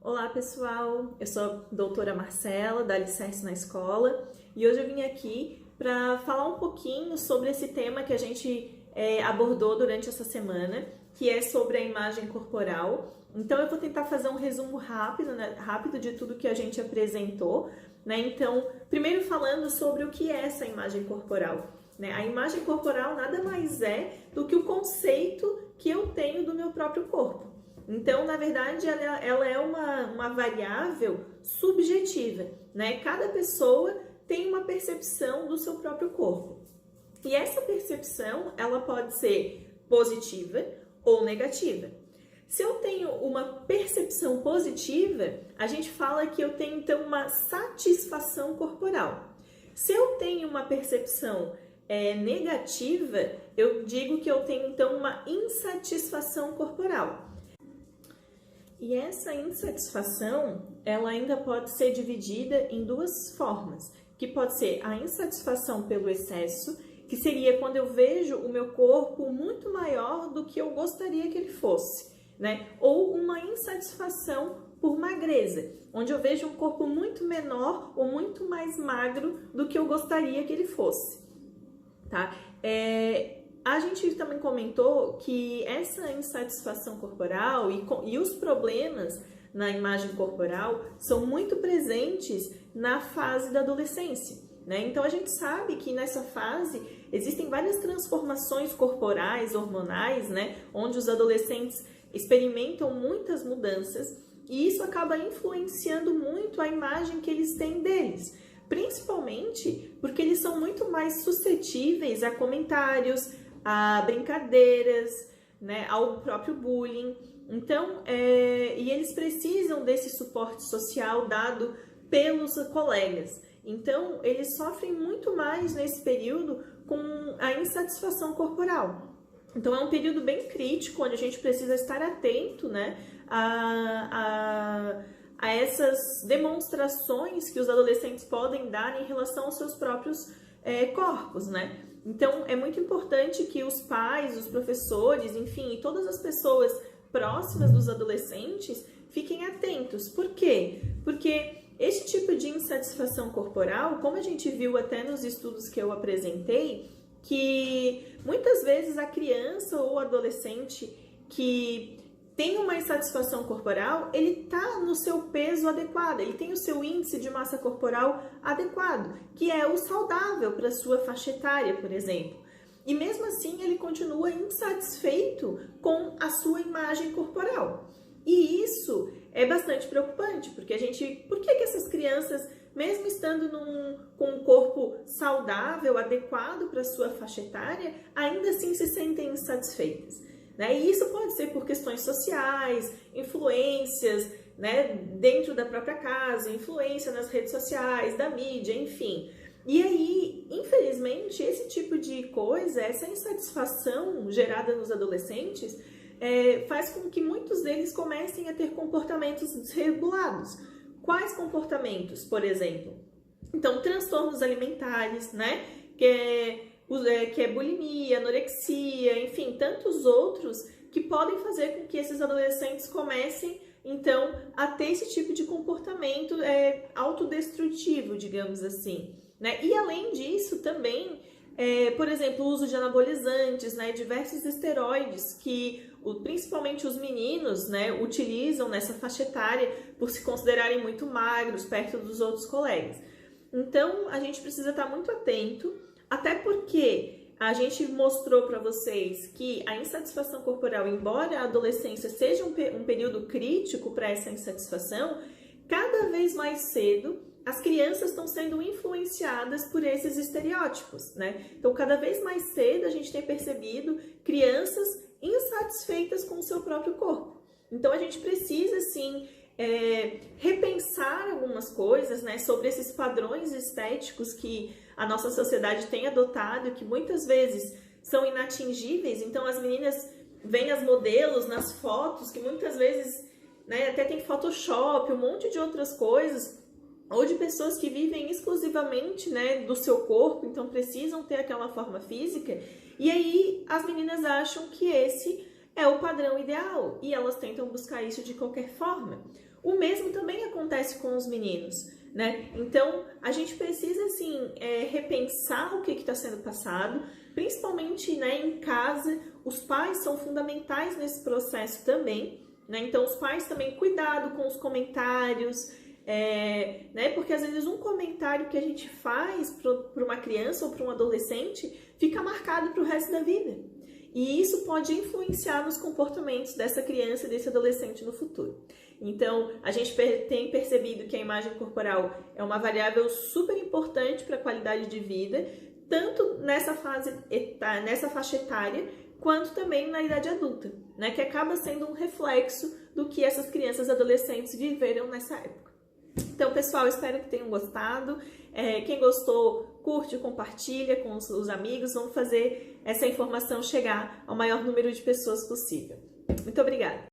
Olá pessoal, eu sou a doutora Marcela, da Alicerce na Escola, e hoje eu vim aqui para falar um pouquinho sobre esse tema que a gente abordou durante essa semana, que é sobre a imagem corporal. Então eu vou tentar fazer um resumo rápido de tudo que a gente apresentou, né? Então, primeiro falando sobre o que é essa imagem corporal. Né? A imagem corporal nada mais é do que o conceito que eu tenho do meu próprio corpo. Então, na verdade, ela é uma variável subjetiva, né? Cada pessoa tem uma percepção do seu próprio corpo. E essa percepção, ela pode ser positiva ou negativa. Se eu tenho uma percepção positiva, a gente fala que eu tenho, então, uma satisfação corporal. Se eu tenho uma percepção negativa, eu digo que eu tenho, então, uma insatisfação corporal. E essa insatisfação, ela ainda pode ser dividida em duas formas, que pode ser a insatisfação pelo excesso, que seria quando eu vejo o meu corpo muito maior do que eu gostaria que ele fosse, né? Ou uma insatisfação por magreza, onde eu vejo um corpo muito menor ou muito mais magro do que eu gostaria que ele fosse, tá? A gente também comentou que essa insatisfação corporal e os problemas na imagem corporal são muito presentes na fase da adolescência, né? Então a gente sabe que nessa fase existem várias transformações corporais, hormonais, né? Onde os adolescentes experimentam muitas mudanças e isso acaba influenciando muito a imagem que eles têm deles, principalmente porque eles são muito mais suscetíveis a comentários, a brincadeiras, né, ao próprio bullying. Então, e eles precisam desse suporte social dado pelos colegas. Então, eles sofrem muito mais nesse período com a insatisfação corporal. Então, é um período bem crítico, onde a gente precisa estar atento, né, a essas demonstrações que os adolescentes podem dar em relação aos seus próprios corpos, né? Então, é muito importante que os pais, os professores, enfim, e todas as pessoas próximas dos adolescentes fiquem atentos. Por quê? Porque esse tipo de insatisfação corporal, como a gente viu até nos estudos que eu apresentei, que muitas vezes a criança ou adolescente que tem uma insatisfação corporal, ele está no seu peso adequado, ele tem o seu índice de massa corporal adequado, que é o saudável para a sua faixa etária, por exemplo. E mesmo assim, ele continua insatisfeito com a sua imagem corporal. E isso é bastante preocupante, porque por que essas crianças, mesmo estando com um corpo saudável, adequado para a sua faixa etária, ainda assim se sentem insatisfeitas? Né? E isso pode ser por questões sociais, influências, né, dentro da própria casa, influência nas redes sociais, da mídia, enfim. E aí, infelizmente, esse tipo de coisa, essa insatisfação gerada nos adolescentes, faz com que muitos deles comecem a ter comportamentos desregulados. Quais comportamentos, por exemplo? Então, transtornos alimentares, né? Que é bulimia, anorexia, enfim, tantos outros que podem fazer com que esses adolescentes comecem, então, a ter esse tipo de comportamento autodestrutivo, digamos assim, né? E além disso, também, por exemplo, o uso de anabolizantes, né? Diversos esteroides que principalmente os meninos, né, utilizam nessa faixa etária por se considerarem muito magros perto dos outros colegas. Então, a gente precisa estar muito atento. Até porque a gente mostrou para vocês que a insatisfação corporal, embora a adolescência seja um período crítico para essa insatisfação, cada vez mais cedo as crianças estão sendo influenciadas por esses estereótipos, né? Então, cada vez mais cedo a gente tem percebido crianças insatisfeitas com o seu próprio corpo. Então, a gente precisa, sim, repensar algumas coisas, né, sobre esses padrões estéticos que a nossa sociedade tem adotado, que muitas vezes são inatingíveis. Então as meninas veem as modelos nas fotos, que muitas vezes, né, até tem Photoshop, um monte de outras coisas, ou de pessoas que vivem exclusivamente, né, do seu corpo, então precisam ter aquela forma física, e aí as meninas acham que esse é o padrão ideal e elas tentam buscar isso de qualquer forma. O mesmo também acontece com os meninos, né? Então, a gente precisa, assim, repensar o que está sendo passado, principalmente, né, em casa. Os pais são fundamentais nesse processo também, né? Então, os pais também, cuidado com os comentários, né? Porque às vezes um comentário que a gente faz para uma criança ou para um adolescente fica marcado para o resto da vida. E isso pode influenciar nos comportamentos dessa criança e desse adolescente no futuro. Então, a gente tem percebido que a imagem corporal é uma variável super importante para a qualidade de vida, tanto nessa faixa etária, quanto também na idade adulta, né? Que acaba sendo um reflexo do que essas crianças e adolescentes viveram nessa época. Então, pessoal, espero que tenham gostado. Quem gostou, curte, compartilha com os amigos. Vamos fazer essa informação chegar ao maior número de pessoas possível. Muito obrigada!